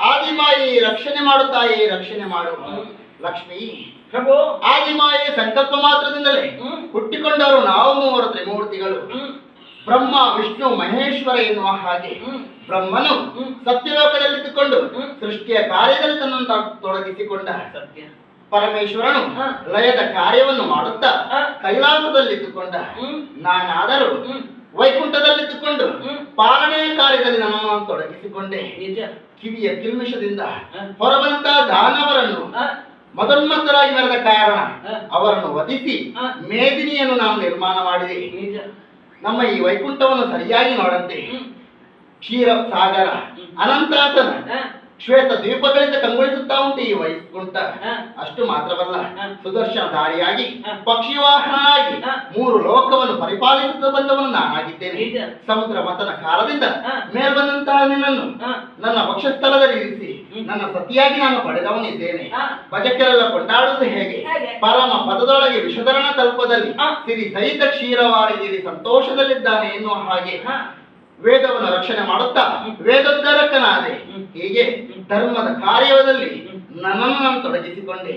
ಆದಿಮಾಯಿ ರಕ್ಷಣೆ ಮಾಡು ತಾಯಿ, ರಕ್ಷಣೆ ಮಾಡು ಲಕ್ಷ್ಮಿ. ಪ್ರಭು, ಆದಿಮಾಯಿ ಸಂಕಲ್ಪ ಮಾತ್ರದಿಂದಲೇ ಹುಟ್ಟಿಕೊಂಡವರು ನಾವು ಮೂವರು ತ್ರಿಮೂರ್ತಿಗಳು. ಬ್ರಹ್ಮ ವಿಷ್ಣು ಮಹೇಶ್ವರ ಎನ್ನುವ ಹಾಗೆ ಬ್ರಹ್ಮನು ಸತ್ಯಲೋಕದಲ್ಲಿದ್ದುಕೊಂಡು ಸೃಷ್ಟಿಯ ಕಾರ್ಯದಲ್ಲಿ ತನ್ನನ್ನು ತೊಡಗಿಸಿಕೊಂಡ. ಸತ್ಯ. ಪರಮೇಶ್ವರನು ಲಯದ ಕಾರ್ಯವನ್ನು ಮಾಡುತ್ತಾ ಕೈಲಾಸದಲ್ಲಿದ್ದುಕೊಂಡ. ನಾನಾದರೂ ವೈಕುಂಠದಲ್ಲಿದ್ದುಕೊಂಡು ಪಾಲನೆಯ ಕಾರ್ಯದಲ್ಲಿ ನನ್ನನ್ನು ತೊಡಗಿಸಿಕೊಂಡೆ. ನಿಜ. ಕಿವಿಯ ಕಿಲ್ಮಿಷದಿಂದ ಹೊರಬಂತ ದಾನವರನ್ನು ಮದೋನ್ಮತ್ತರಾಗಿ ಮೆರೆದ ಕಾರಣ ಅವರನ್ನು ವಧಿಸಿ ಮೇದಿನಿಯನ್ನು ನಾನು ನಿರ್ಮಾಣ ಮಾಡಿದೆ. ನಿಜ. ನಮ್ಮ ಈ ವೈಕುಂಠವನ್ನು ಸರಿಯಾಗಿ ನೋಡಂತೆ ಕ್ಷೀರ ಸಾಗರ ಅನಂತಾಸನ ಶ್ವೇತ ದ್ವೀಪಗಳಿಂದ ಕಂಗೊಳಿಸುತ್ತಾ ಉಂಟು ಈ ವೈಕುಂಠ. ಅಷ್ಟು ಮಾತ್ರವಲ್ಲ, ಸುದರ್ಶನಧಾರಿಯಾಗಿ ಪಕ್ಷಿವಾಹನಾಗಿ ಮೂರು ಲೋಕವನ್ನು ಪರಿಪಾಲಿಸುತ್ತಾ ಬಂದವನು ನಾನಾಗಿದ್ದೇನೆ. ಸಮುದ್ರ ಮತನ ಕಾಲದಿಂದ ಮೇಲ್ಬಂದಂತಹ ನಿನ್ನನ್ನು ನನ್ನ ವಕ್ಷಸ್ಥಳದಲ್ಲಿ ಇರಿಸಿ ನನ್ನ ಸತಿಯಾಗಿ ನಾನು ಪಡೆದವನಿದ್ದೇನೆ. ಭಜಕರೆಲ್ಲ ಕೊಂಡಾಡುವುದು ಹೇಗೆ? ಪರಮ ಪದದೊಳಗೆ ವಿಷಧರಣ ತಲ್ಪದಲ್ಲಿ ಸಿರಿ ಸಹಿತ ಕ್ಷೀರವಾರಿಯಲ್ಲಿ ಸಂತೋಷದಲ್ಲಿದ್ದಾನೆ ಎನ್ನುವ ಹಾಗೆ ವೇದವನ್ನು ರಕ್ಷಣೆ ಮಾಡುತ್ತಾ ವೇದೋದ್ಧಾರಕನಾದೆ. ಹೀಗೆ ಧರ್ಮದ ಕಾರ್ಯದಲ್ಲಿ ನನ್ನನ್ನು ನಾನು ತೊಡಗಿಸಿಕೊಂಡೆ.